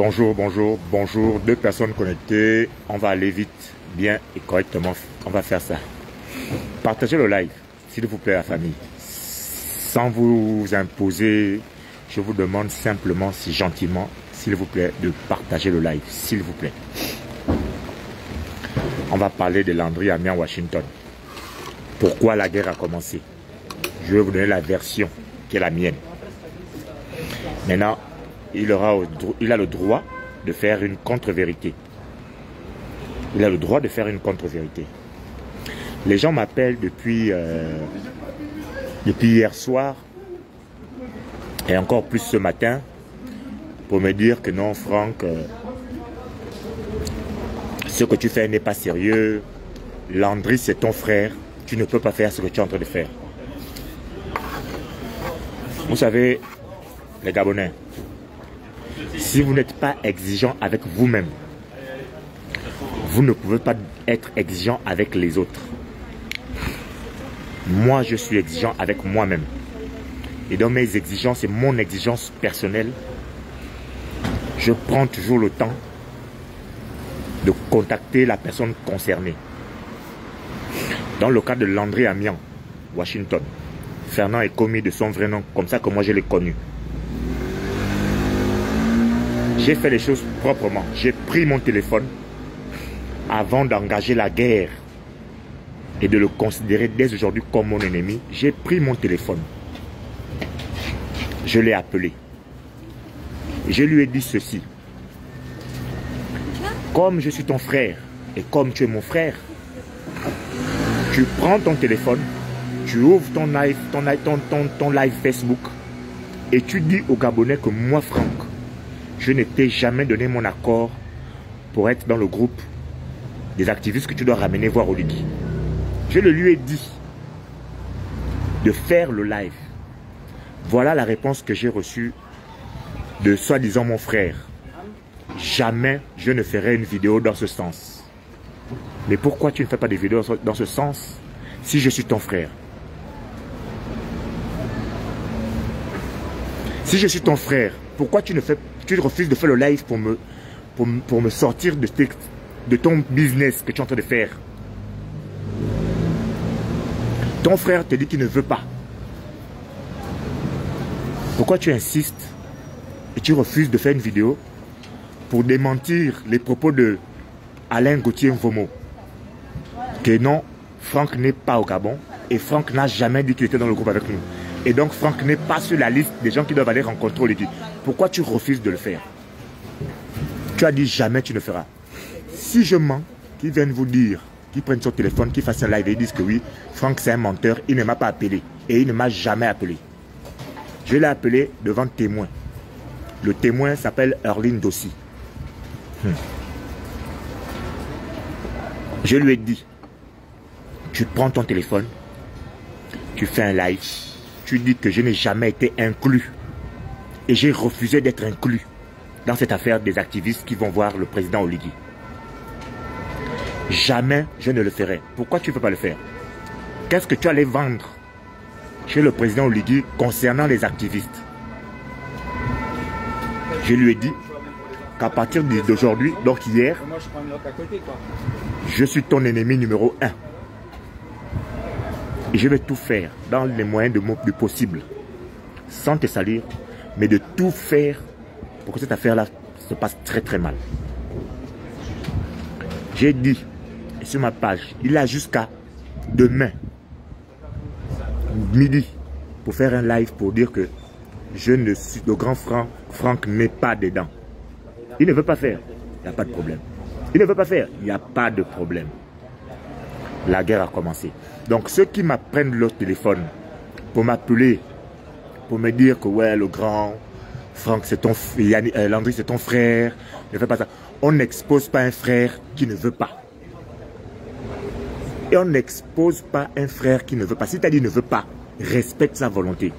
Bonjour, bonjour, bonjour. Deux personnes connectées. On va aller vite, bien et correctement. On va faire ça. Partagez le live, s'il vous plaît, la famille. Sans vous imposer, je vous demande simplement, si gentiment, s'il vous plaît, de partager le live, s'il vous plaît. On va parler de Landry Amiens, Washington. Pourquoi la guerre a commencé? Je vais vous donner la version qui est la mienne. Maintenant, il a le droit de faire une contre-vérité. Il a le droit de faire une contre-vérité. Les gens m'appellent depuis hier soir et encore plus ce matin pour me dire que non, Franck, ce que tu fais n'est pas sérieux. Landry, c'est ton frère. Tu ne peux pas faire ce que tu es en train de faire. Vous savez, les Gabonais, si vous n'êtes pas exigeant avec vous-même, vous ne pouvez pas être exigeant avec les autres. Moi, je suis exigeant avec moi-même. Et dans mes exigences et mon exigence personnelle, je prends toujours le temps de contacter la personne concernée. Dans le cas de Landry Amiens, Washington, Fernand est commis de son vrai nom, comme ça que moi je l'ai connu. J'ai fait les choses proprement. J'ai pris mon téléphone avant d'engager la guerre et de le considérer dès aujourd'hui comme mon ennemi. J'ai pris mon téléphone. Je l'ai appelé. Je lui ai dit ceci. Comme je suis ton frère et comme tu es mon frère, tu prends ton téléphone, tu ouvres ton live Facebook et tu dis aux Gabonais que moi, Franck, je ne t'ai jamais donné mon accord pour être dans le groupe des activistes que tu dois ramener voir Oligui. Je le lui ai dit de faire le live. Voilà la réponse que j'ai reçue de soi-disant mon frère. Jamais je ne ferai une vidéo dans ce sens. Mais pourquoi tu ne fais pas des vidéos dans ce sens si je suis ton frère? Si je suis ton frère, pourquoi tu refuses de faire le live pour me sortir de ton business que tu es en train de faire? Ton frère te dit qu'il ne veut pas. Pourquoi tu insistes et tu refuses de faire une vidéo pour démentir les propos de Alain Gauthier Mvomo? Que non, Franck n'est pas au Gabon et Franck n'a jamais dit qu'il était dans le groupe avec nous. Et donc Franck n'est pas sur la liste des gens qui doivent aller rencontrer Oligui. Pourquoi tu refuses de le faire? Tu as dit jamais tu ne feras. Si je mens, qu'ils viennent vous dire, qu'ils prennent son téléphone, qu'ils fassent un live et ils disent que oui, Franck c'est un menteur, il ne m'a pas appelé. Et il ne m'a jamais appelé. Je l'ai appelé devant témoin. Le témoin s'appelle Erline Dossi. Je lui ai dit, tu prends ton téléphone, tu fais un live, tu dis que je n'ai jamais été inclus. Et j'ai refusé d'être inclus dans cette affaire des activistes qui vont voir le président Oligui. Jamais je ne le ferai. Pourquoi tu ne peux pas le faire? Qu'est-ce que tu allais vendre chez le président Oligui concernant les activistes? Je lui ai dit qu'à partir d'aujourd'hui, donc hier, je suis ton ennemi numéro 1. Et je vais tout faire dans les moyens du possible, sans te salir, mais de tout faire pour que cette affaire-là se passe très très mal. J'ai dit, sur ma page, il a jusqu'à demain, midi, pour faire un live pour dire que je ne suis le grand Franck n'est pas dedans. Il ne veut pas faire, il n'y a pas de problème. Il ne veut pas faire, il n'y a pas de problème. La guerre a commencé. Donc ceux qui m'apprennent leur téléphone pour m'appeler, pour me dire que ouais, le grand Franck c'est ton frère, Landry c'est ton frère, ne fais pas ça. On n'expose pas un frère qui ne veut pas. Et on n'expose pas un frère qui ne veut pas. Si tu as dit ne veut pas, respecte sa volonté.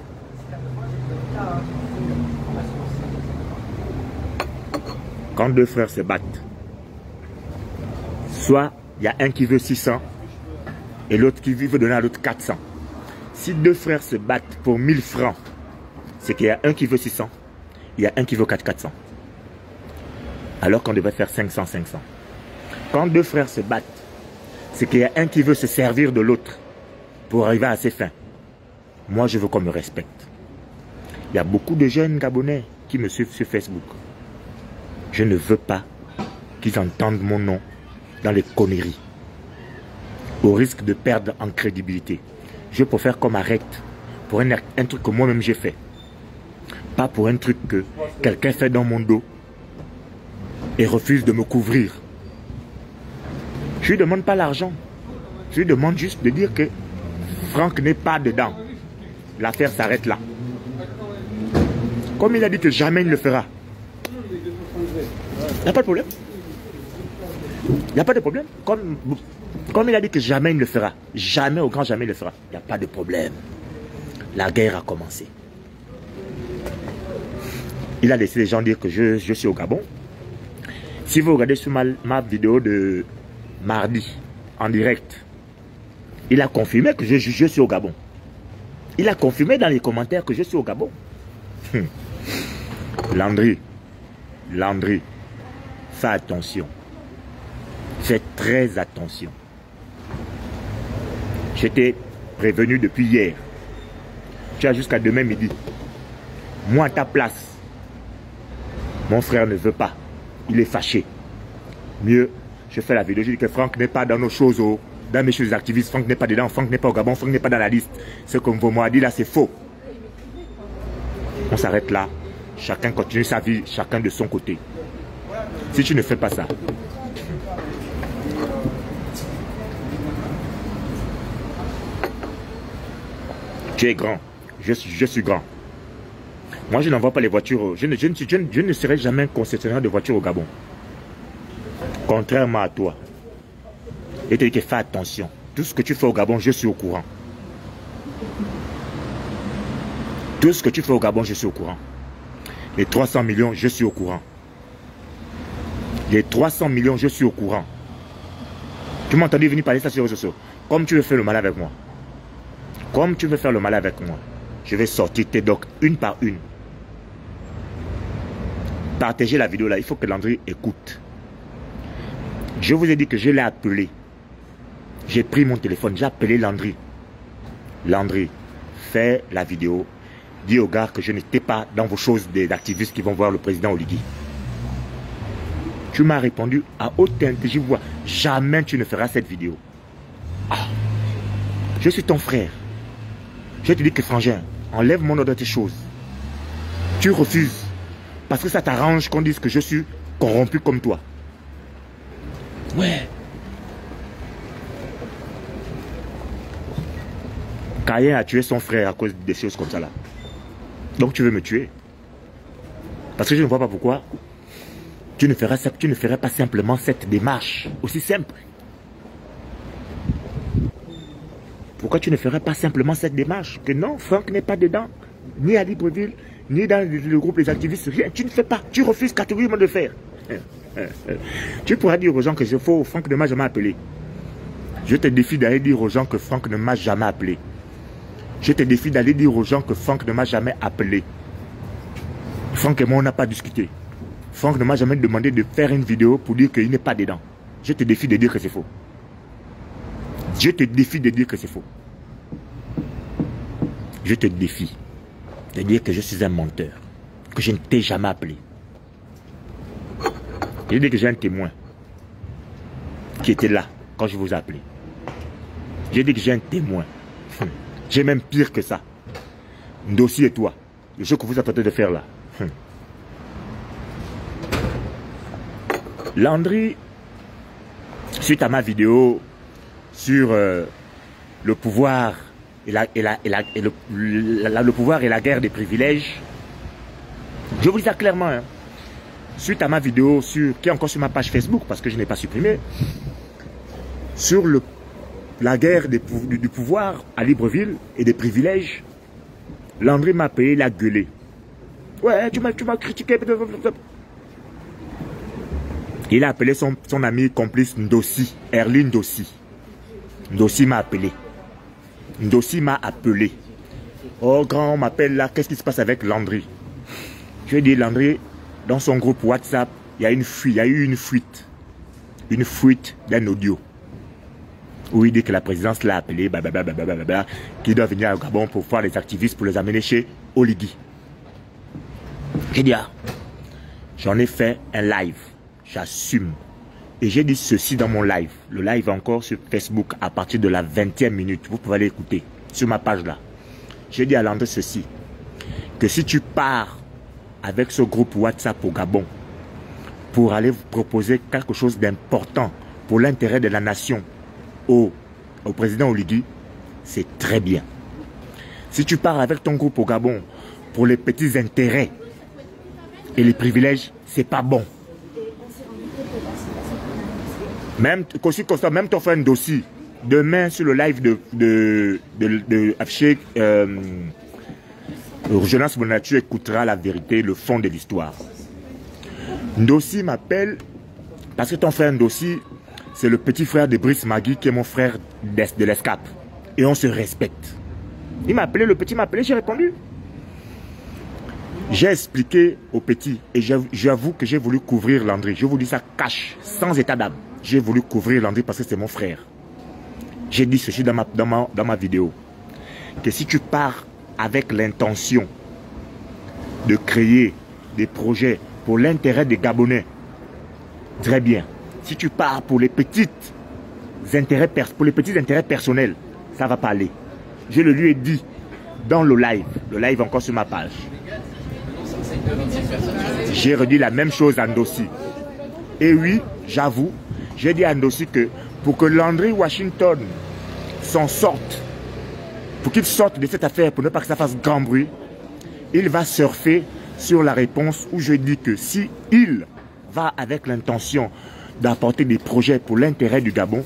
Quand deux frères se battent, soit il y a un qui veut 600 et l'autre qui veut donner à l'autre 400. Si deux frères se battent pour 1000 francs, c'est qu'il y a un qui veut 600, il y a un qui veut 400. Alors qu'on devait faire 500-500. Quand deux frères se battent, c'est qu'il y a un qui veut se servir de l'autre pour arriver à ses fins. Moi, je veux qu'on me respecte. Il y a beaucoup de jeunes Gabonais qui me suivent sur Facebook. Je ne veux pas qu'ils entendent mon nom dans les conneries. Au risque de perdre en crédibilité. Je préfère qu'on m'arrête pour un truc que moi-même j'ai fait. Pas pour un truc que quelqu'un fait dans mon dos et refuse de me couvrir. Je ne lui demande pas l'argent. Je lui demande juste de dire que Franck n'est pas dedans. L'affaire s'arrête là. Comme il a dit que jamais il ne le fera. Il n'y a pas de problème. Il n'y a pas de problème. Comme il a dit que jamais il ne le fera. Jamais, au grand jamais il le fera. Il n'y a pas de problème. La guerre a commencé. Il a laissé les gens dire que je suis au Gabon. Si vous regardez sur ma vidéo de mardi, en direct, il a confirmé que je suis au Gabon. Il a confirmé dans les commentaires que je suis au Gabon. Landry, fais attention. Fais très attention. J'étais prévenu depuis hier. Tu as jusqu'à demain midi. Moi à ta place. Mon frère ne veut pas. Il est fâché. Mieux, je fais la vidéo. Je dis que Franck n'est pas dans nos choses, dans mes choses activistes. Franck n'est pas dedans. Franck n'est pas au Gabon. Franck n'est pas dans la liste. Ce qu'on m'a dit là, c'est faux. On s'arrête là. Chacun continue sa vie, chacun de son côté. Si tu ne fais pas ça, tu es grand. Je suis grand. Moi, je n'envoie pas les voitures. Je ne serai jamais concessionnaire de voitures au Gabon. Contrairement à toi. Et tu dis que fais attention. Tout ce que tu fais au Gabon, je suis au courant. Tout ce que tu fais au Gabon, je suis au courant. Les 300 millions, je suis au courant. Les 300 millions, je suis au courant. Tu m'as entendu venir parler ça sur les réseaux sociaux. Comme tu veux faire le mal avec moi. Comme tu veux faire le mal avec moi. Je vais sortir tes docs une par une. Partagez la vidéo là. Il faut que Landry écoute. Je vous ai dit que je l'ai appelé. J'ai pris mon téléphone. J'ai appelé Landry. Landry, fais la vidéo. Dis aux gars que je n'étais pas dans vos choses d'activistes qui vont voir le président Oligui. Tu m'as répondu à haute intelligence voix. Jamais tu ne feras cette vidéo. Ah, je suis ton frère. Je te dis que frangin, enlève mon nom de tes choses. Tu refuses. Parce que ça t'arrange qu'on dise que je suis corrompu comme toi. Ouais. Caïn a tué son frère à cause des choses comme ça là. Donc tu veux me tuer. Parce que je ne vois pas pourquoi tu ne ferais pas simplement cette démarche. Aussi simple. Pourquoi tu ne ferais pas simplement cette démarche? Que non, Franck n'est pas dedans. Ni à Libreville, ni dans le groupe des activistes. Rien. Tu ne fais pas. Tu refuses catégoriquement de faire. Tu pourras dire aux gens que Franck ne m'a jamais appelé. Je te défie d'aller dire aux gens que Franck ne m'a jamais appelé. Je te défie d'aller dire aux gens que Franck ne m'a jamais appelé. Franck et moi, on n'a pas discuté. Franck ne m'a jamais demandé de faire une vidéo pour dire qu'il n'est pas dedans. Je te défie de dire que c'est faux. Je te défie de dire que c'est faux. Je te défie de dire que je suis un menteur. Que je ne t'ai jamais appelé. Je dis que j'ai un témoin qui était là quand je vous ai appelé. Je dis que j'ai un témoin. J'ai même pire que ça. Dossier et toi. Le jeu que vous êtes en train de faire là. Landry, suite à ma vidéo sur le pouvoir et le pouvoir et la guerre des privilèges, je vous dis ça clairement. Hein, suite à ma vidéo qui est encore sur ma page Facebook, parce que je n'ai pas supprimé, sur la guerre du pouvoir à Libreville et des privilèges, Landry m'a appelé, il a gueulé. Ouais, tu m'as critiqué. Il a appelé son ami complice Ndossi, Erline Ndossi. Ndossi m'a appelé. Ndossi m'a appelé. Oh grand, on m'appelle là, qu'est-ce qui se passe avec Landry? Je lui ai dit, Landry, dans son groupe WhatsApp, il y a eu une fuite d'un audio où il dit que la présidence l'a appelé, qu'il doit venir au Gabon pour voir les activistes, pour les amener chez Oligui. J'ai dit, j'en ai fait un live, j'assume. Et j'ai dit ceci dans mon live. Le live est encore sur Facebook à partir de la 20e minute. Vous pouvez aller écouter sur ma page là. J'ai dit à Landry ceci, que si tu pars avec ce groupe WhatsApp au Gabon pour aller vous proposer quelque chose d'important pour l'intérêt de la nation au président Oligui, c'est très bien. Si tu pars avec ton groupe au Gabon pour les petits intérêts et les privilèges, c'est pas bon. Même ton frère Ndossi, demain sur le live de Afshek, Jonas Bonatu écoutera la vérité, le fond de l'histoire. Ndossi m'appelle parce que ton frère Ndossi, c'est le petit frère de Brice Magui qui est mon frère de l'ESCAP. Et on se respecte. Il m'a appelé, le petit m'a appelé, j'ai répondu. J'ai expliqué au petit et j'avoue que j'ai voulu couvrir Landry. Je vous dis ça cash, sans état d'âme. J'ai voulu couvrir Landry parce que c'est mon frère. J'ai dit ceci dans ma vidéo. Que si tu pars avec l'intention de créer des projets pour l'intérêt des Gabonais, très bien. Si tu pars pour les petits intérêts personnels, ça ne va pas aller. Je le lui ai dit dans le live encore sur ma page. J'ai redit la même chose à Ndossi. Et oui, j'avoue, j'ai dit à Ndossi que pour que Landry Washington s'en sorte, pour qu'il sorte de cette affaire, pour ne pas que ça fasse grand bruit, il va surfer sur la réponse où je dis que si il va avec l'intention d'apporter des projets pour l'intérêt du Gabon,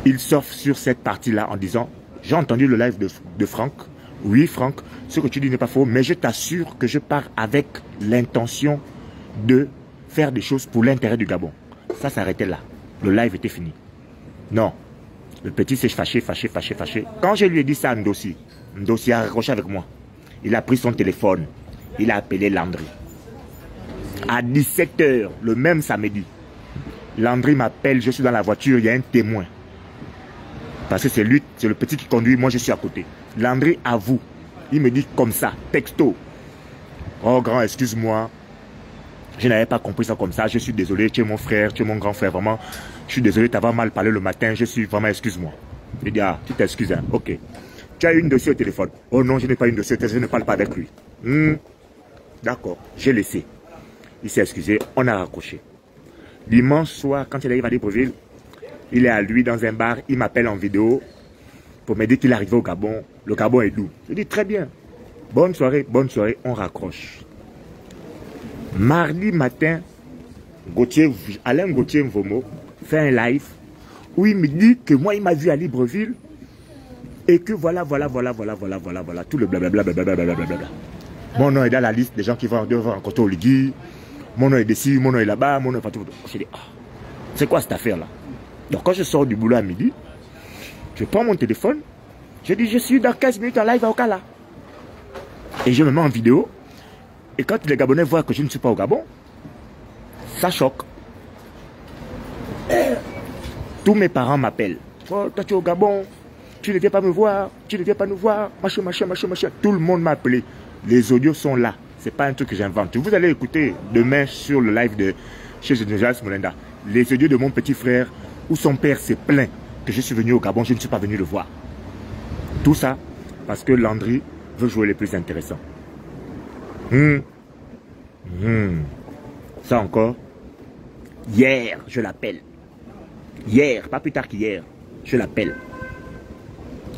il surfe sur cette partie-là en disant, j'ai entendu le live de Franck, oui Franck, ce que tu dis n'est pas faux, mais je t'assure que je pars avec l'intention de faire des choses pour l'intérêt du Gabon. Ça s'arrêtait là, le live était fini. Non, le petit s'est fâché. Quand je lui ai dit ça à Ndossi, Ndossi a raccroché avec moi. Il a pris son téléphone, il a appelé Landry. À 17 h, le même samedi, Landry m'appelle, je suis dans la voiture, il y a un témoin. Parce que c'est lui, c'est le petit qui conduit, moi je suis à côté. Landry avoue, il me dit comme ça, texto. Oh grand, excuse-moi, je n'avais pas compris ça comme ça, je suis désolé, tu es mon frère, tu es mon grand frère, vraiment. Je suis désolé, t'avoir mal parlé le matin, je suis vraiment, excuse-moi. Il dit, tu t'excuses, hein, ok. Tu as une dossier au téléphone. Oh non, je n'ai pas une dossier au téléphone, je ne parle pas avec lui. D'accord, j'ai laissé. Il s'est excusé, on a raccroché. Dimanche soir, quand il arrive à Libreville, il est à lui dans un bar, il m'appelle en vidéo pour me dire qu'il est arrivé au Gabon. Le Gabon est doux. Je dis très bien. Bonne soirée, on raccroche. Mardi matin, Alain Gauthier Mvomo fait un live où il me dit que moi il m'a vu à Libreville et que voilà, tout le blablabla. Mon nom est dans la liste des gens qui vont devoir rencontrer Oligui. Mon nom est ici, mon nom est là-bas, mon nom est partout. Je dis, c'est quoi cette affaire-là? Donc quand je sors du boulot à midi, je prends mon téléphone, je dis, je suis dans 15 minutes en live à Okala. Et je me mets en vidéo. Et quand les Gabonais voient que je ne suis pas au Gabon, ça choque. Tous mes parents m'appellent. Oh, toi tu es au Gabon, tu ne viens pas me voir, tu ne viens pas nous voir, machin. Tout le monde m'a appelé. Les audios sont là. C'est pas un truc que j'invente. Vous allez écouter demain sur le live de chez Jonas Molenda les audios de mon petit frère où son père s'est plaint que je suis venu au Gabon, je ne suis pas venu le voir. Tout ça parce que Landry veut jouer les plus intéressants. Ça encore. Hier, je l'appelle. Hier, pas plus tard qu'hier, je l'appelle.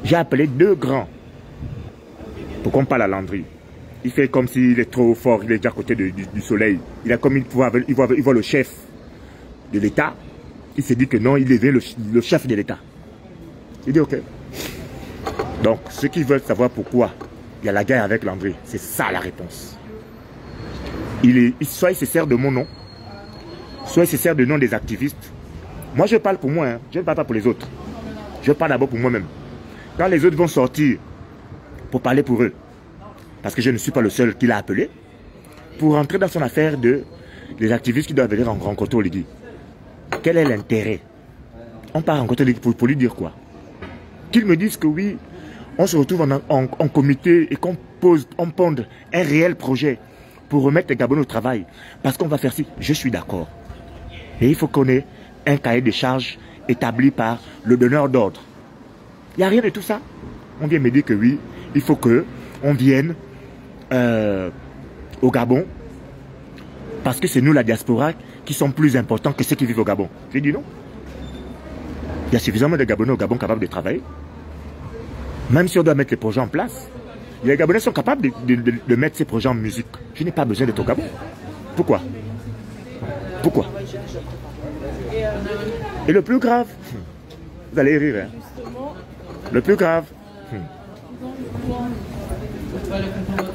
J'ai appelé deux grands pour qu'on parle à Landry. Il fait comme s'il est trop fort, il est déjà à côté du soleil. Il a comme il voit le chef de l'État. Il s'est dit que non, il devient le chef de l'État. Il dit ok. Donc, ceux qui veulent savoir pourquoi il y a la guerre avec Landry, c'est ça la réponse. Soit il se sert de mon nom, soit il se sert du nom des activistes. Moi, je parle pour moi, hein. Je ne parle pas pour les autres. Je parle d'abord pour moi-même. Quand les autres vont sortir pour parler pour eux, parce que je ne suis pas le seul qui l'a appelé, pour entrer dans son affaire des activistes qui doivent venir rencontrer Oligui. Quel est l'intérêt? On part rencontrer Oligui pour lui dire quoi? Qu'ils me disent que oui, on se retrouve en comité et qu'on ponde un réel projet pour remettre les Gabonais au travail. Parce qu'on va faire ci. Je suis d'accord. Et il faut qu'on ait un cahier de charges établi par le donneur d'ordre. Il n'y a rien de tout ça. On vient me dire que oui, il faut qu'on vienne au Gabon parce que c'est nous, la diaspora, qui sommes plus importants que ceux qui vivent au Gabon. J'ai dit non. Il y a suffisamment de Gabonais au Gabon capables de travailler. Même si on doit mettre les projets en place, les Gabonais sont capables de mettre ces projets en musique. Je n'ai pas besoin d'être au Gabon. Pourquoi? Pourquoi? Et le plus grave, vous allez rire, hein? Le plus grave,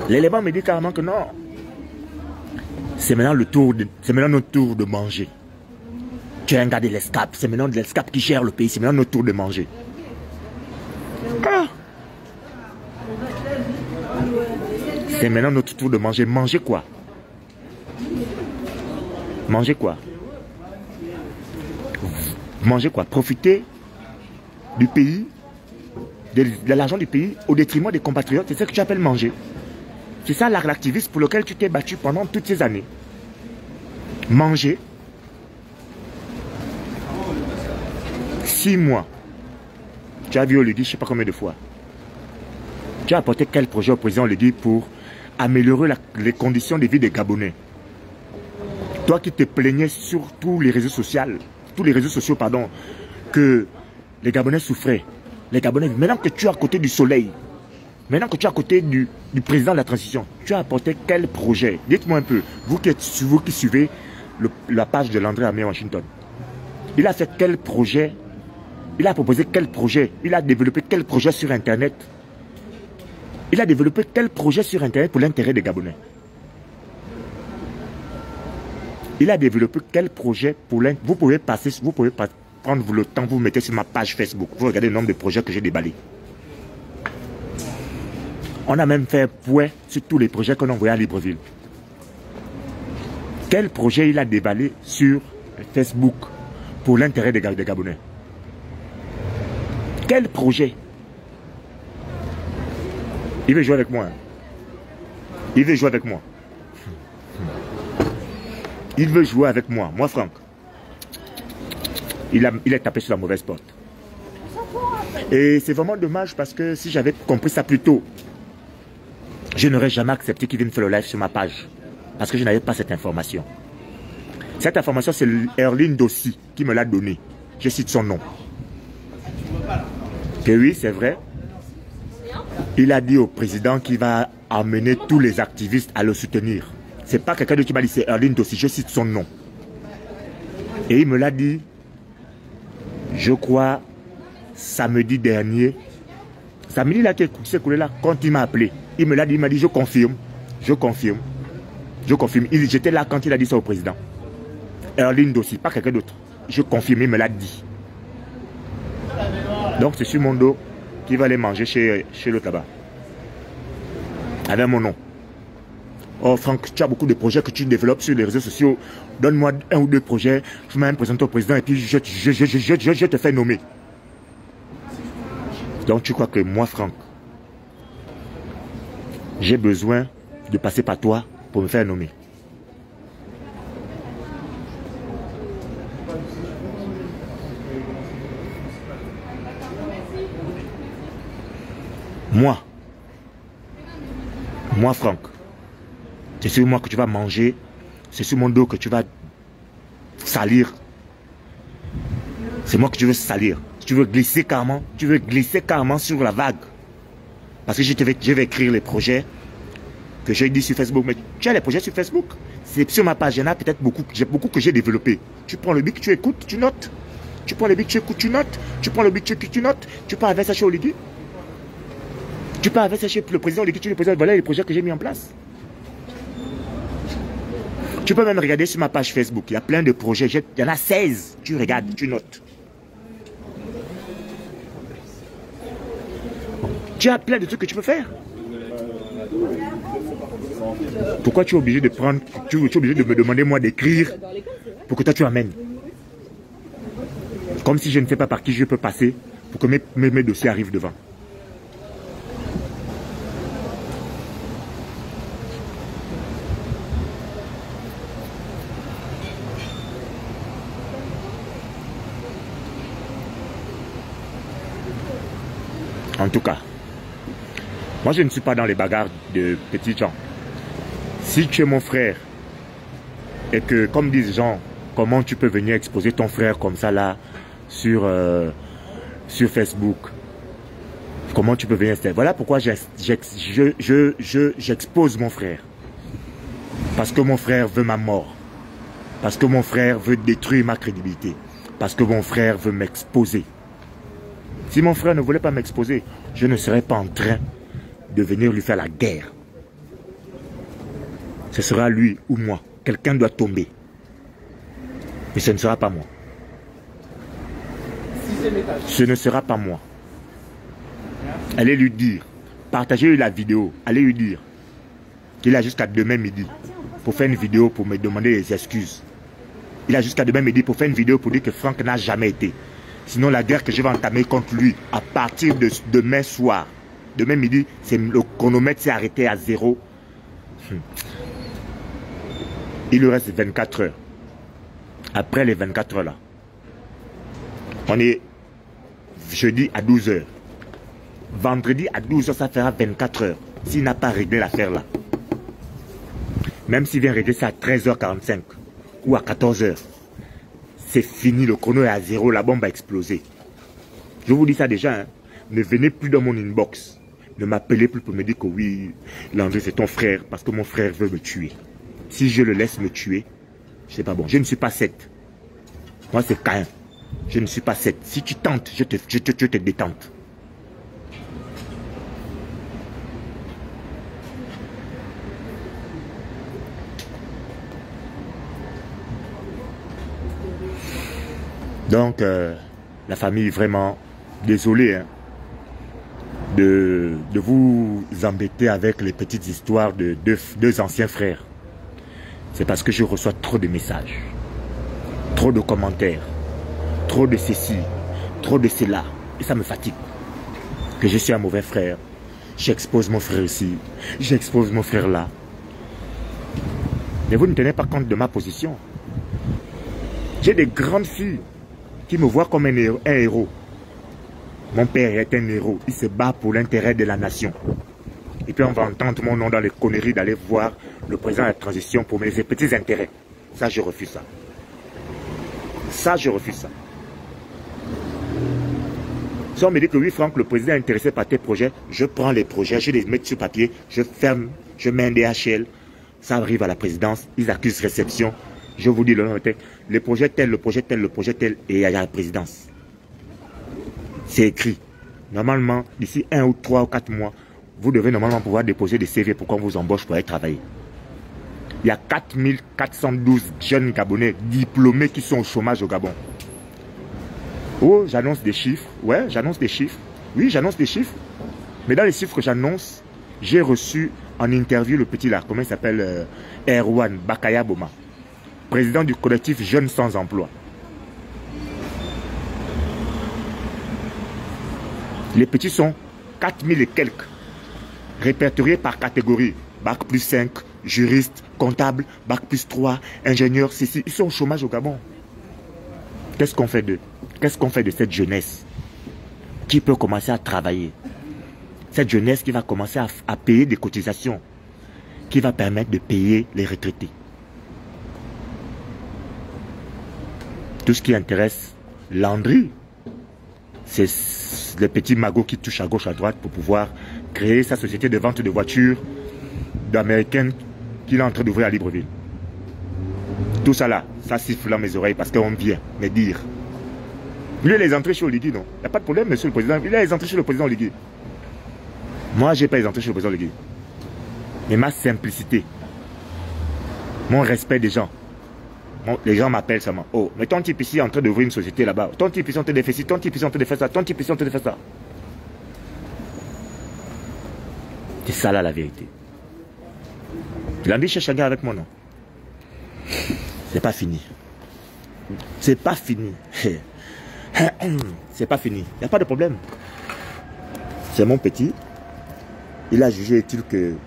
l'élément me dit carrément que non. C'est maintenant notre tour de manger. Tu es un gars de l'ESCAP, c'est maintenant de l'ESCAP qui gère le pays, c'est maintenant notre tour de manger. Ah. C'est maintenant notre tour de manger. Manger quoi? Manger quoi? Manger quoi? Profiter du pays, de l'argent du pays au détriment des compatriotes. C'est ça que tu appelles manger. C'est ça l'activiste pour lequel tu t'es battu pendant toutes ces années. Manger. 6 mois. Tu as vu Oligui, je ne sais pas combien de fois. Tu as apporté quel projet au président Oligui pour améliorer les conditions de vie des Gabonais? Toi qui te plaignais sur tous les réseaux sociaux, pardon, que les Gabonais souffraient. Les Gabonais, maintenant que tu es à côté du soleil, maintenant que tu es à côté du président de la transition, tu as apporté quel projet? Dites-moi un peu, vous qui suivez la page de Landry Amé Washington. Il a fait quel projet? Il a proposé quel projet? Il a développé quel projet sur Internet? Il a développé quel projet sur Internet pour l'intérêt des Gabonais? Il a développé quel projet pour l'intérêt? Vous pouvez prendre le temps, vous mettez sur ma page Facebook. Vous regardez le nombre de projets que j'ai déballés. On a même fait un point sur tous les projets qu'on envoyait à Libreville. Quel projet il a déballé sur Facebook pour l'intérêt des Gabonais? Quel projet? Il veut jouer avec moi. Il veut jouer avec moi. Il veut jouer avec moi. Moi, Franck. Il a tapé sur la mauvaise porte. Et c'est vraiment dommage parce que si j'avais compris ça plus tôt, je n'aurais jamais accepté qu'il vienne faire le live sur ma page. Parce que je n'avais pas cette information. Cette information, c'est Erline Dossi qui me l'a donnée. Je cite son nom. Que oui, c'est vrai. Il a dit au président qu'il va amener tous les activistes à le soutenir. C'est pas quelqu'un qui m'a dit, c'est Erline Dossi, je cite son nom. Et il me l'a dit, je crois, samedi dernier. Samedi là qui s'est écoulé là, quand il m'a appelé, il m'a dit, je confirme, je confirme, je confirme. J'étais là quand il a dit ça au président. Erline Dossi, pas quelqu'un d'autre. Je confirme, il me l'a dit. Donc c'est sur mon dos qu'il va aller manger chez l'autre là-bas. Avec mon nom. Oh Franck, tu as beaucoup de projets que tu développes sur les réseaux sociaux. Donne-moi 1 ou 2 projets. Je m'en présente au président et puis je te fais nommer. Donc tu crois que moi, Franck, j'ai besoin de passer par toi pour me faire nommer? Moi, Franck, c'est sur moi que tu vas manger, c'est sur mon dos que tu vas salir. C'est moi que tu veux salir. Tu veux glisser carrément, sur la vague. Parce que je vais écrire les projets que j'ai dit sur Facebook. Mais tu as les projets sur Facebook. C'est sur ma page, il y en a peut-être beaucoup. J'ai beaucoup que j'ai développé. Tu prends le bic, tu écoutes, tu notes. Tu prends le bic, tu écoutes, tu notes. Tu prends le bic, tu notes. Tu pars avec ça chez Oligui. Tu pars avec ça chez le président Oligui, tu le président. Voilà les projets que j'ai mis en place. Tu peux même regarder sur ma page Facebook. Il y a plein de projets. Il y en a 16. Tu regardes, tu notes. Tu as plein de trucs que tu peux faire. Pourquoi tu es obligé de prendre, tu es obligé de me demander moi d'écrire pour que toi tu amènes? Comme si je ne sais pas par qui je peux passer pour que mes dossiers arrivent devant. En tout cas, moi je ne suis pas dans les bagarres de petits gens. Si tu es mon frère et que, comme disent les gens, comment tu peux venir exposer ton frère comme ça là sur Facebook? Comment tu peux venir? Voilà pourquoi j'expose mon frère. Parce que mon frère veut ma mort. Parce que mon frère veut détruire ma crédibilité. Parce que mon frère veut m'exposer. Si mon frère ne voulait pas m'exposer, je ne serais pas en train de venir lui faire la guerre. Ce sera lui ou moi. Quelqu'un doit tomber. Mais ce ne sera pas moi. Ce ne sera pas moi. Allez lui dire, partagez la vidéo, allez lui dire qu'il a jusqu'à demain midi pour faire une vidéo pour me demander des excuses. Il a jusqu'à demain midi pour faire une vidéo pour dire que Franck n'a jamais été. Sinon, la guerre que je vais entamer contre lui, à partir de demain soir, demain midi, le chronomètre s'est arrêté à 0. Il lui reste 24 heures. Après les 24 heures là, on est jeudi à 12 heures. Vendredi à 12 heures, ça fera 24 heures. S'il n'a pas réglé l'affaire là. Même s'il vient régler ça à 13h45 ou à 14h. C'est fini, le chrono est à 0, la bombe a explosé. Je vous dis ça déjà, hein. Ne venez plus dans mon inbox. Ne m'appelez plus pour me dire que oui, Landry c'est ton frère, parce que mon frère veut me tuer. Si je le laisse me tuer, c'est pas bon. Je ne suis pas Seth. Moi c'est Caïn. Je ne suis pas Seth. Si tu tentes, je te détente. Donc, la famille, vraiment, désolé hein, de vous embêter avec les petites histoires de deux anciens frères. C'est parce que je reçois trop de messages, trop de commentaires, trop de ceci, trop de cela. Et ça me fatigue. Que je suis un mauvais frère. J'expose mon frère ici, j'expose mon frère là. Mais vous ne tenez pas compte de ma position. J'ai des grandes filles qui me voient comme un héros. Mon père est un héros. Il se bat pour l'intérêt de la nation. Et puis on va entendre mon nom dans les conneries d'aller voir le président de la transition pour mes petits intérêts. Ça, je refuse ça. Ça, je refuse ça. Si on me dit que oui, Franck, le président est intéressé par tes projets, je prends les projets, je les mets sur papier, je ferme, je mets un DHL. Ça arrive à la présidence, ils accusent réception. Je vous dis le nom de tête, le projet tel, le projet tel, le projet tel, et il y a la présidence. C'est écrit. Normalement, d'ici 1 ou 3 ou 4 mois, vous devez normalement pouvoir déposer des CV pour qu'on vous embauche pour aller travailler. Il y a 4412 jeunes Gabonais diplômés qui sont au chômage au Gabon. Oh, j'annonce des chiffres. Ouais, j'annonce des chiffres. Oui, j'annonce des chiffres. Mais dans les chiffres que j'annonce, j'ai reçu en interview le petit là, comment il s'appelle, Erwan Bakaya Boma, président du collectif Jeunes sans emploi. Les petits sont 4000 et quelques, répertoriés par catégorie. Bac plus 5, juriste, comptable, Bac plus 3, ingénieur, ceci. Ils sont au chômage au Gabon. Qu'est-ce qu'on fait d'eux? Qu'est-ce qu'on fait de cette jeunesse qui peut commencer à travailler? Cette jeunesse qui va commencer à payer des cotisations, qui va permettre de payer les retraités. Tout ce qui intéresse Landry, c'est les petits magots qui touchent à gauche, à droite pour pouvoir créer sa société de vente de voitures d'Américaines qu'il est en train d'ouvrir à Libreville. Tout ça là, ça siffle dans mes oreilles parce qu'on vient me dire. Lui, il est entré chez Oligui, non? Il n'y a pas de problème, monsieur le président. Il est entré chez le président Oligui. Moi, je n'ai pas entré chez le président Oligui. Mais ma simplicité, mon respect des gens, les gens m'appellent seulement. Oh, mais ton type ici est en train d'ouvrir une société là-bas. Ton type ici est en train de faire ci, ton type ici est en train de faire ça, ton type ici est en train de faire ça. C'est ça là la vérité. Landry cherche un gars avec moi, non? C'est pas fini. C'est pas fini. C'est pas fini. Il n'y a pas de problème. C'est mon petit. Il a jugé utile qu'il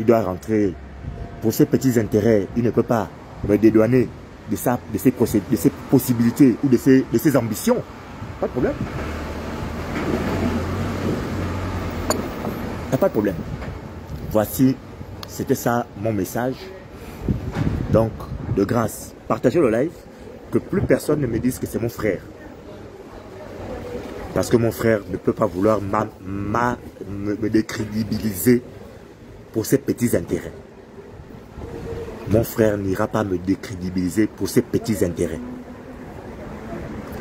doit rentrer. Pour ses petits intérêts, il ne peut pas me dédouaner de ses possibilités ou de ses ambitions. Pas de problème. Il n'y a pas de problème. Voici, c'était ça mon message. Donc, de grâce, partagez le live. Que plus personne ne me dise que c'est mon frère. Parce que mon frère ne peut pas vouloir me décrédibiliser pour ses petits intérêts. Mon frère n'ira pas me décrédibiliser pour ses petits intérêts.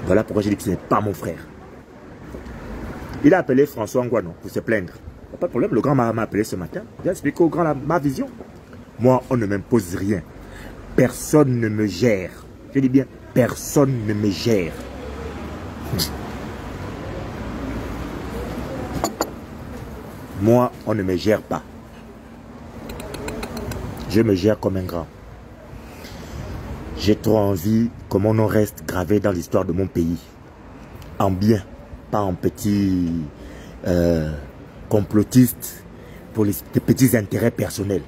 Voilà pourquoi j'ai dit que ce n'est pas mon frère. Il a appelé François Nguano pour se plaindre. Il n'y a pas de problème, le grand m'a appelé ce matin. J'ai expliqué au grand ma vision. Moi, on ne m'impose rien. Personne ne me gère. Je dis bien, personne ne me gère. Moi, on ne me gère pas. Je me gère comme un grand. J'ai trop envie que mon nom reste gravé dans l'histoire de mon pays. En bien, pas en petit complotiste pour les petits intérêts personnels.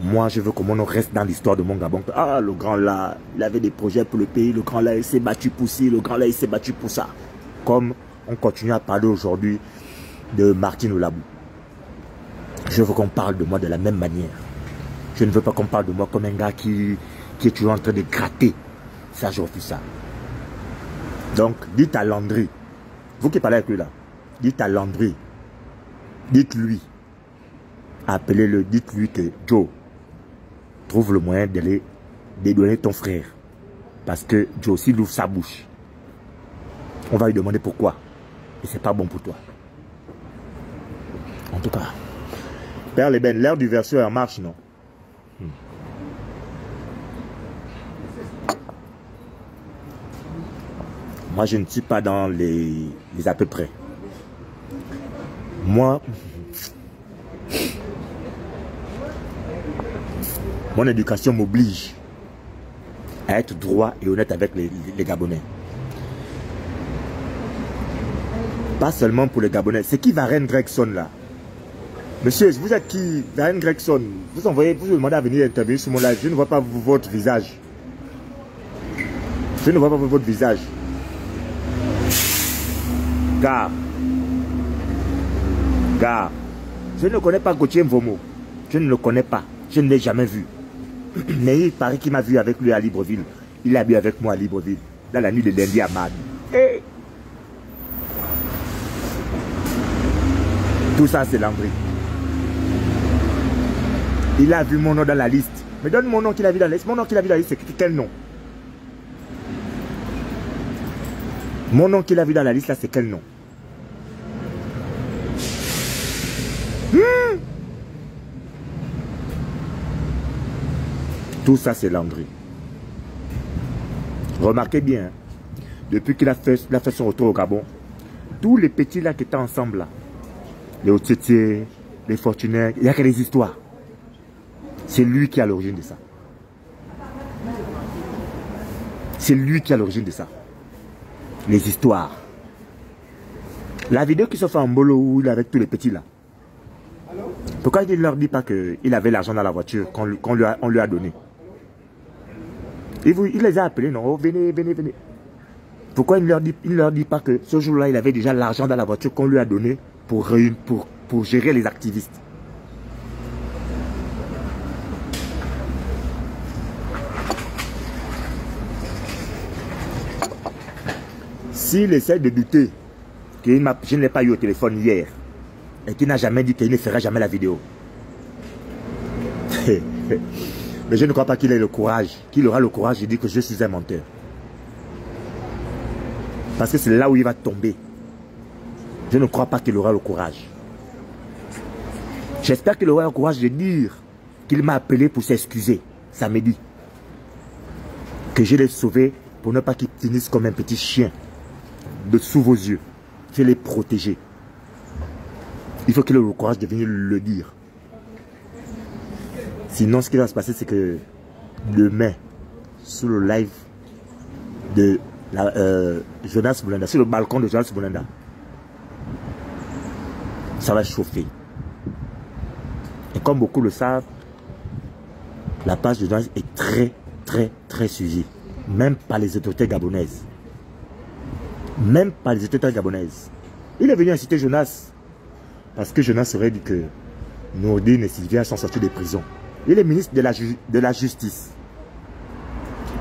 Moi, je veux que mon nom reste dans l'histoire de mon Gabon. Ah, le grand là, il avait des projets pour le pays. Le grand là, il s'est battu pour ci. Le grand là, il s'est battu pour ça. Comme on continue à parler aujourd'hui de Martine Oulabou. Je veux qu'on parle de moi de la même manière. Je ne veux pas qu'on parle de moi comme un gars qui est toujours en train de gratter. Ça, je refuse ça. Donc, dites à Landry, vous qui parlez avec lui là, dites à Landry, dites-lui, appelez-le, dites-lui que Joe trouve le moyen d'aller dédouaner ton frère. Parce que Joe, s'il ouvre sa bouche, on va lui demander pourquoi. Et c'est pas bon pour toi. En tout cas, Père Leben, l'ère du verso est en marche, non? Moi, je ne suis pas dans les à peu près. Moi, mon éducation m'oblige à être droit et honnête avec les Gabonais. Pas seulement pour les Gabonais. C'est qui Warren Gregson là? Monsieur, vous êtes qui? Warren Gregson. Vous demandez à venir intervenir sur mon live. Je ne vois pas votre visage. Je ne vois pas votre visage. Gars, je ne connais pas Gauthier Mvomo. Je ne le connais pas. Je ne l'ai jamais vu. Mais il paraît qu'il m'a vu avec lui à Libreville. Il a bu avec moi à Libreville. Dans la nuit de lundi à mardi. Et tout ça, c'est Landry. Il a vu mon nom dans la liste. Mais donne mon nom qu'il a vu dans la liste. Mon nom qu'il a vu dans la liste, c'est quel nom? Mon nom qu'il a vu dans la liste, là, c'est quel nom? Tout ça, c'est Landry. Remarquez bien, hein, depuis qu'il a fait son retour au Gabon, tous les petits là qui étaient ensemble, là, les Otitiers, les Fortunaires, il n'y a que des histoires. C'est lui qui est à l'origine de ça. C'est lui qui est à l'origine de ça. Les histoires. La vidéo qui se fait en bolo où il est avec tous les petits là. Pourquoi il ne leur dit pas qu'il avait l'argent dans la voiture qu'on lui a donné? Il les a appelés, non? Oh, venez, venez, venez. Pourquoi il ne leur dit pas que ce jour-là, il avait déjà l'argent dans la voiture qu'on lui a donné pour gérer les activistes? S'il essaie de douter que je ne l'ai pas eu au téléphone hier et qu'il n'a jamais dit qu'il ne fera jamais la vidéo, mais je ne crois pas qu'il ait le courage, qu'il aura le courage de dire que je suis un menteur. Parce que c'est là où il va tomber. Je ne crois pas qu'il aura le courage. J'espère qu'il aura le courage de dire qu'il m'a appelé pour s'excuser samedi. Que je l'ai sauvé pour ne pas qu'il finisse comme un petit chien sous vos yeux. Je l'ai protégé. Il faut qu'il ait le courage de venir le dire. Sinon, ce qui va se passer, c'est que demain, sur le live de Jonas Boulanda, sur le balcon de Jonas Boulanda, ça va chauffer. Et comme beaucoup le savent, la page de Jonas est très suivie. Même par les autorités gabonaises. Même par les autorités gabonaises. Il est venu inciter Jonas. Parce que Jonas aurait dit que Nourdine et Sylvia sont sortis des prisons. Il est ministre de la Justice.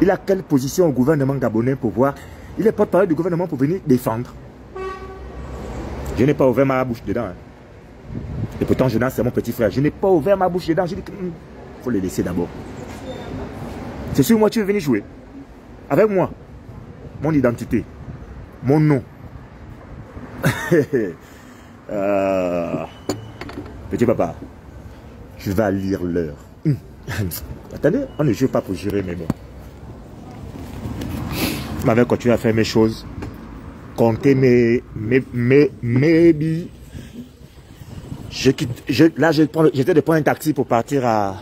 Il a quelle position au gouvernement gabonais pour voir? Il est porte-parole du gouvernement pour venir défendre. Je n'ai pas ouvert ma bouche dedans. Hein. Et pourtant, Jonas, c'est mon petit frère. Je n'ai pas ouvert ma bouche dedans. J'ai dit qu'il faut le laisser d'abord. C'est sur moi que tu veux venir jouer. Avec moi. Mon identité. Mon nom. Petit papa. Je vais lire l'heure. Attendez, on ne joue pas pour jurer, mais bon. Je m'avais continué à faire mes choses. Compter mes billes. Là, j'étais de prendre un taxi pour partir à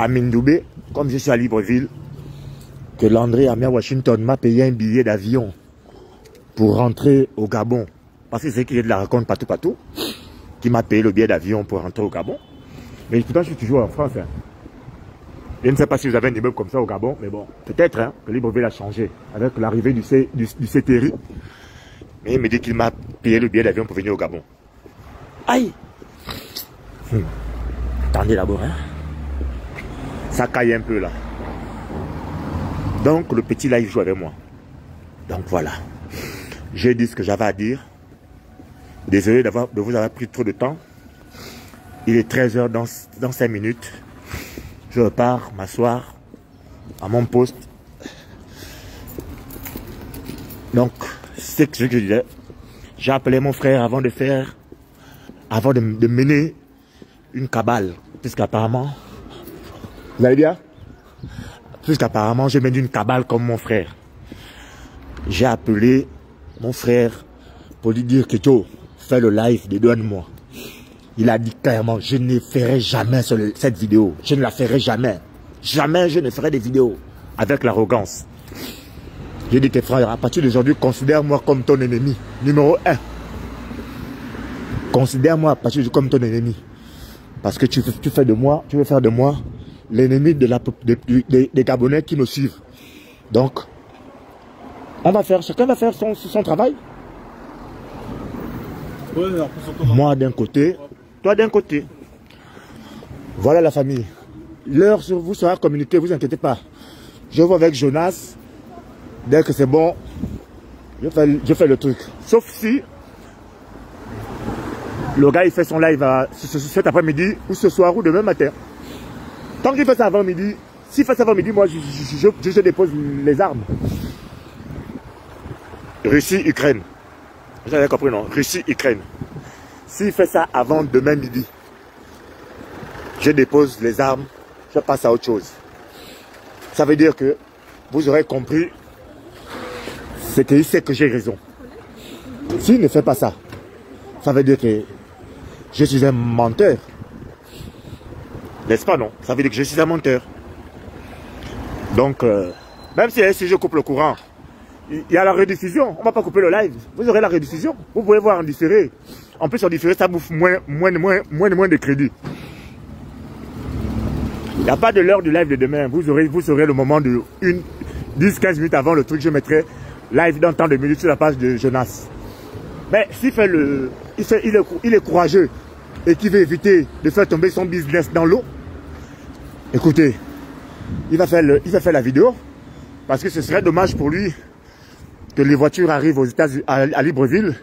Mindoubé. Comme je suis à Libreville, que Landry Amia Washington m'a payé un billet d'avion pour rentrer au Gabon. Parce que c'est qu'il y a de la raconte partout. Qui m'a payé le billet d'avion pour rentrer au Gabon. Mais pourtant, je suis toujours en France. Hein. Je ne sais pas si vous avez un immeuble comme ça au Gabon, mais bon, peut-être hein, que Libreville a changé avec l'arrivée du CTRI. Mais il me dit qu'il m'a payé le billet d'avion pour venir au Gabon. Aïe! Attendez d'abord, hein. Ça caille un peu là. Donc, le petit live joue avec moi. Donc voilà. J'ai dit ce que j'avais à dire. Désolé de vous avoir pris trop de temps. Il est 13 h dans 5 minutes. Je repars m'asseoir à mon poste. Donc, c'est ce que je disais. J'ai appelé mon frère avant de mener une cabale. Puisqu'apparemment, vous allez bien? Puisqu'apparemment, j'ai mené une cabale comme mon frère. J'ai appelé mon frère pour lui dire que Joe, fais le live de donne-moi. Il a dit clairement, je ne ferai jamais cette vidéo. Je ne la ferai jamais. Jamais je ne ferai des vidéos avec l'arrogance. J'ai dit tes frères, à partir d'aujourd'hui, considère-moi comme ton ennemi. Numéro 1. Considère-moi à partir d'aujourd'hui comme ton ennemi. Parce que tu veux faire de moi l'ennemi des Gabonais qui nous suivent. Donc, chacun va faire son travail. Moi d'un côté, toi d'un côté. Voilà la famille. L'heure sur vous sera communiquée, vous inquiétez pas. Je vais avec Jonas. Dès que c'est bon, je fais le truc. Sauf si le gars il fait son live cet après-midi ou ce soir ou demain matin. Tant qu'il fait ça avant midi, s'il fait ça avant midi, moi je dépose les armes. Russie-Ukraine. Vous avez compris, non? Russie-Ukraine. S'il fait ça avant demain midi, je dépose les armes, je passe à autre chose. Ça veut dire que vous aurez compris, c'est qu'il sait que j'ai raison. S'il ne fait pas ça, ça veut dire que je suis un menteur. N'est-ce pas, non? Ça veut dire que je suis un menteur. Donc, même si je coupe le courant, il y a la rediffusion. On ne va pas couper le live. Vous aurez la rediffusion. Vous pouvez voir en différé. En plus, en différé, ça bouffe moins de crédit. Il n'y a pas de l'heure du live de demain. Vous saurez le moment de 10-15 minutes avant le truc. Je mettrai live dans tant de minutes sur la page de Jonas. Mais s'il fait il est courageux et qui veut éviter de faire tomber son business dans l'eau, écoutez, il va faire la vidéo parce que ce serait dommage pour lui que les voitures arrivent aux États-Unis, à Libreville,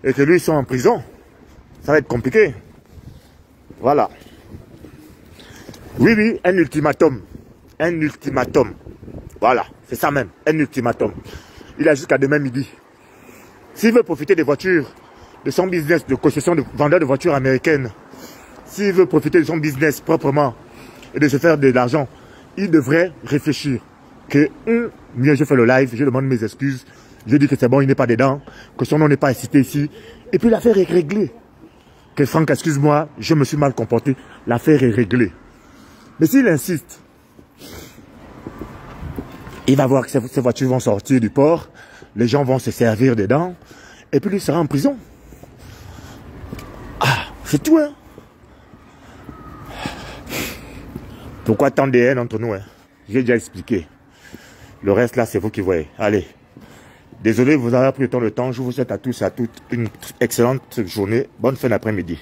et que lui, ils sont en prison. Ça va être compliqué. Voilà. Oui, un ultimatum. Un ultimatum. Voilà, c'est ça même, un ultimatum. Il a jusqu'à demain midi. S'il veut profiter des voitures, de son business de concession de vendeur de voitures américaines, s'il veut profiter de son business proprement et de se faire de l'argent, il devrait réfléchir que, mieux je fais le live, je demande mes excuses, je dis que c'est bon, il n'est pas dedans, que son nom n'est pas cité ici. Et puis l'affaire est réglée. Que Franck, excuse-moi, je me suis mal comporté. L'affaire est réglée. Mais s'il insiste, il va voir que ces voitures vont sortir du port, les gens vont se servir dedans, et puis lui sera en prison. Ah, c'est tout, hein. Pourquoi tant de haine entre nous, hein? J'ai déjà expliqué. Le reste là, c'est vous qui voyez. Allez. Désolé, vous avez pris autant de temps. Je vous souhaite à tous et à toutes une excellente journée. Bonne fin d'après-midi.